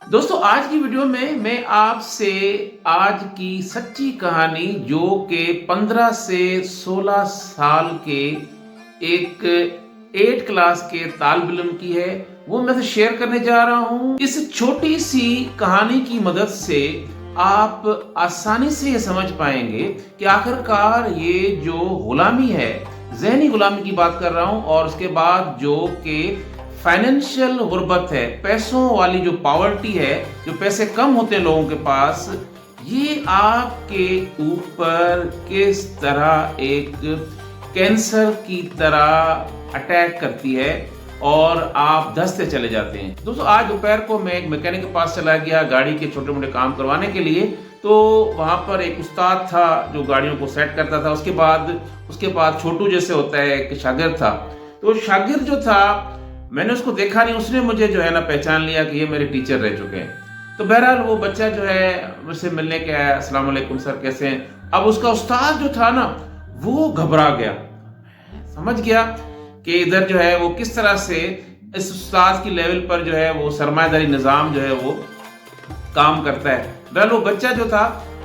दोस्तों आज की वीडियो में मैं आपसे आज की सच्ची कहानी जो कि 15 से 16 साल के एक 8 क्लास के तालिब इल्म की है, वो मैं से शेयर करने जा रहा हूं। इस छोटी सी कहानी की मदद से आप आसानी से ये समझ पाएंगे कि आखिरकार ये जो गुलामी है, ज़हनी गुलामी की बात कर रहा हूं, और उसके बाद जो कि फाइनेंशियल गुर्बत है, पैसों वाली जो पॉवर्टी है, जो पैसे कम होते हैं लोगों के पास, ये आपके ऊपर किस तरह एक कैंसर की तरह अटैक करती है और आप धंसते चले जाते हैं। दोस्तों आज दोपहर को मैं एक मैकेनिक के पास चला गया गाड़ी के छोटे मोटे काम करवाने के लिए। तो वहाँ पर एक उस्ताद था जो गाड़ियों को सेट करता था। उसके बाद छोटू जैसे होता है एक शागिर्द था। तो शागिर्द जो था, मैंने उसको देखा नहीं, उसने मुझे जो है ना पहचान लिया कि ये मेरे टीचर रह चुके हैं। तो बहरहाल वो बच्चा जो है मुझसे मिलने के आया, अस्सलाम वालेकुम सर कैसे हैं। अब उसका उस्ताद जो था ना वो घबरा गया, समझ गया कि इधर जो है वो किस तरह से इस उस्ताद की लेवल पर जो है वो सरमायादारी निज़ाम जो है वो काम करता है। बहरहाल वो बच्चा जो था,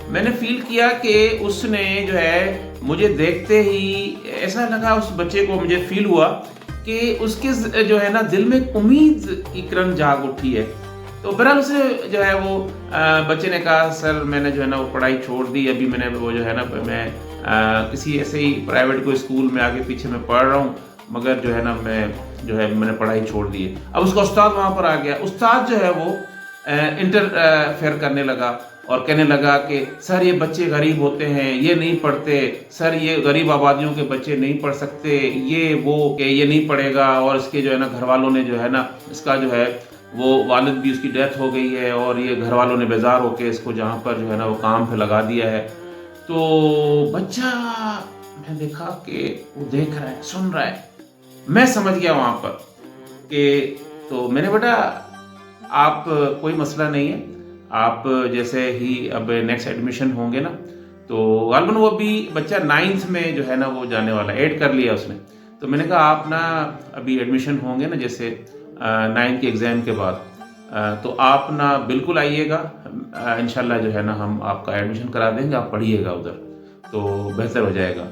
मैंने फील किया कि उसने जो है मुझे देखते ही ऐसा लगा, उस बच्चे को मुझे फील हुआ कि उसके जो है ना दिल में उम्मीद की किरण जाग उठी है। तो बहरहाल उसने जो है वो बच्चे ने कहा सर मैंने जो है ना वो पढ़ाई छोड़ दी, अभी मैंने वो जो है ना मैं किसी ऐसे ही प्राइवेट को स्कूल में आगे पीछे मैं पढ़ रहा हूँ, मगर जो है ना मैंने पढ़ाई छोड़ दी है। अब उसका उस्ताद वहाँ पर आ गया। उस्ताद जो है वो इंटरफेयर करने लगा और कहने लगा कि सर ये बच्चे गरीब होते हैं, ये नहीं पढ़ते, सर ये गरीब आबादियों के बच्चे नहीं पढ़ सकते, ये वो कि ये नहीं पढ़ेगा, और इसके जो है ना घर वालों ने जो है ना इसका जो है वो वालिद भी उसकी डेथ हो गई है और ये घर वालों ने बेजार होके इसको जहाँ पर जो है ना वो काम पे लगा दिया है। तो बच्चा, मैं देखा कि वो देख रहा है, सुन रहा है। मैं समझ गया वहाँ पर कि तो मैंने बेटा आप कोई मसला नहीं है, आप जैसे ही अब नेक्स्ट एडमिशन होंगे ना, तो गालबन वो अभी बच्चा 9th में जो है ना वो जाने वाला, 8 कर लिया उसने। तो मैंने कहा आप ना अभी एडमिशन होंगे ना जैसे 9th के एग्ज़ाम के बाद, तो आप ना बिल्कुल आइएगा, इंशाल्लाह जो है ना हम आपका एडमिशन करा देंगे, आप पढ़िएगा उधर तो बेहतर हो जाएगा।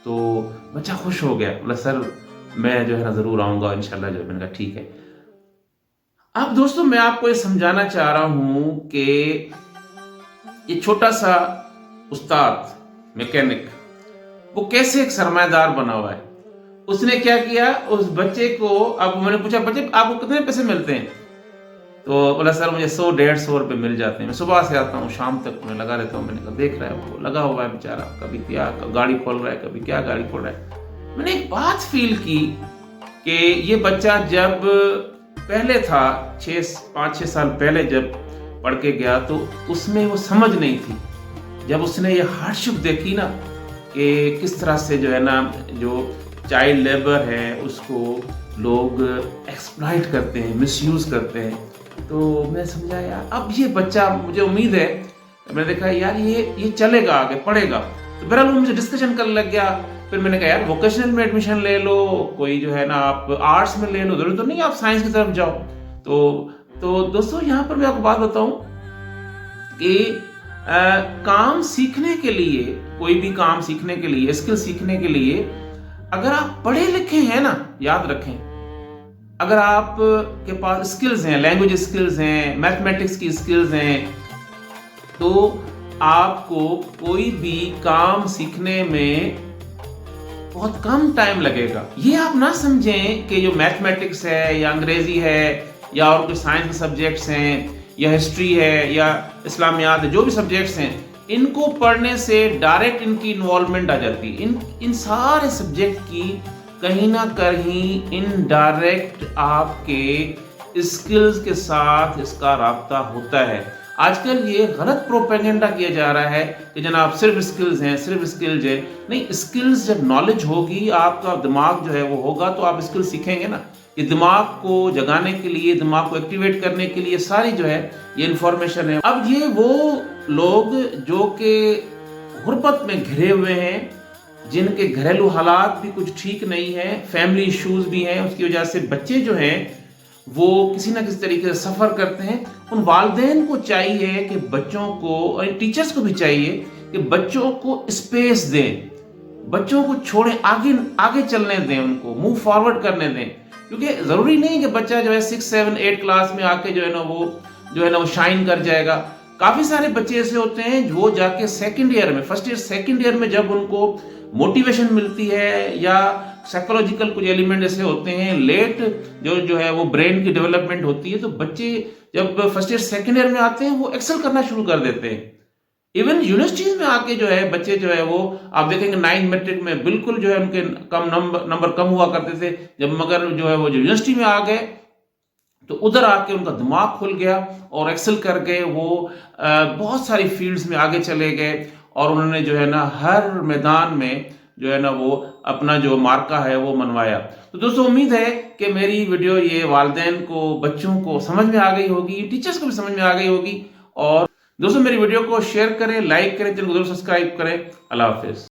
तो बच्चा खुश हो गया, बोला सर मैं जो है ना ज़रूर आऊँगा इंशाल्लाह। जो मैंने कहा ठीक है। अब दोस्तों मैं आपको ये समझाना चाह रहा हूं कि ये छोटा सा उस्ताद मैकेनिक वो कैसे एक सरमायादार बना हुआ है। उसने क्या किया, उस बच्चे को, अब मैंने पूछा बच्चे आपको कितने पैसे मिलते हैं, तो बोला सर मुझे 100-150 रुपये मिल जाते हैं, मैं सुबह से आता हूँ शाम तक मैं लगा रहता हूँ। मैंने कहा देख रहा है वो लगा हुआ है बेचारा, कभी क्या गाड़ी खोल रहा है, कभी क्या गाड़ी खोल रहा है। मैंने एक बात फील की कि ये बच्चा जब पहले था 5-6 साल पहले जब पढ़ के गया तो उसमें वो समझ नहीं थी। जब उसने ये हार्डशिप देखी ना कि किस तरह से जो है ना जो चाइल्ड लेबर है उसको लोग एक्सप्लॉइट करते हैं, मिसयूज करते हैं, तो मैं समझा यार अब ये बच्चा, मुझे उम्मीद है, मैंने देखा यार ये चलेगा, आगे पढ़ेगा। तो बहरहाल वो मुझे डिस्कशन करने लग गया। फिर मैंने कहा यार वोकेशनल में एडमिशन ले लो, कोई जो है ना आप आर्ट्स में ले लो, जरूरी तो नहीं आप साइंस की तरफ जाओ। तो दोस्तों यहाँ पर मैं आपको बात बताऊं कि काम सीखने के लिए, कोई भी काम सीखने के लिए, स्किल सीखने के लिए, अगर आप पढ़े लिखे हैं ना, याद रखें, अगर आप के पास स्किल्स हैं, लैंग्वेज स्किल्स हैं, मैथमेटिक्स की स्किल्स हैं, तो आपको कोई भी काम सीखने में बहुत कम टाइम लगेगा। ये आप ना समझें कि जो मैथमेटिक्स है या अंग्रेजी है या और कोई साइंस के सब्जेक्ट्स हैं या हिस्ट्री है या इस्लामियात है, जो भी सब्जेक्ट्स हैं, इनको पढ़ने से डायरेक्ट इनकी इन्वॉल्वमेंट आ जाती है। इन सारे सब्जेक्ट की कहीं ना कहीं इनडायरेक्ट आपके स्किल्स के साथ इसका राब्ता होता है। आजकल ये गलत प्रोपेगेंडा किया जा रहा है कि जनाब सिर्फ स्किल्स हैं, सिर्फ स्किल्स है। नहीं, स्किल्स जब नॉलेज होगी, आपका दिमाग जो है वो होगा, तो आप स्किल सीखेंगे ना। ये दिमाग को जगाने के लिए, दिमाग को एक्टिवेट करने के लिए सारी जो है ये इंफॉर्मेशन है। अब ये वो लोग जो कि गुर्बत में घिरे हुए हैं, जिनके घरेलू हालात भी कुछ ठीक नहीं है, फैमिली इश्यूज भी हैं, उसकी वजह से बच्चे जो हैं وہ کسی نہ کسی طریقے سے سفر کرتے ہیں. ان والدین کو چاہیے کہ بچوں کو، اور ٹیچرز کو بھی چاہیے کہ بچوں کو اسپیس دیں، بچوں کو چھوڑیں، آگے چلنے دیں، ان کو موو فارورڈ کرنے دیں. کیونکہ ضروری نہیں کہ بچہ جو ہے 6 7 8 کلاس میں آ کے جو ہے نا وہ شائن کر جائے گا. کافی سارے بچے ایسے ہوتے ہیں وہ جا کے سیکنڈ ایئر میں، فرسٹ ایئر سیکنڈ ایئر میں جب ان کو موٹیویشن ملتی ہے، یا سائیکولوجیکل کچھ ایلیمنٹ ایسے ہوتے ہیں، لیٹ جو ہے وہ برین کی ڈیولپمنٹ ہوتی ہے، تو بچے جب فرسٹ ایئر سیکنڈ ایئر میں آتے ہیں وہ ایکسل کرنا شروع کر دیتے ہیں. ایون یونیورسٹیز میں آ کے جو ہے بچے جو ہے وہ آپ دیکھیں گے 9 میٹرک میں بالکل جو ہے ان کے نمبر کم ہوا کرتے تھے، جب مگر جو ہے وہ یونیورسٹی میں آ گئے تو ادھر آ کے ان کا دماغ کھل گیا اور ایکسل کر گئے. وہ بہت ساری فیلڈز میں آگے چلے گئے اور انہوں نے جو ہے نا ہر میدان میں جو ہے نا وہ اپنا جو مارکا ہے وہ منوایا. تو دوستو امید ہے کہ میری ویڈیو یہ والدین کو، بچوں کو سمجھ میں آ گئی ہوگی، ٹیچرز کو بھی سمجھ میں آ گئی ہوگی. اور دوستو میری ویڈیو کو شیئر کریں، لائک کریں، چینل کو ضرور سبسکرائب کریں. اللہ حافظ.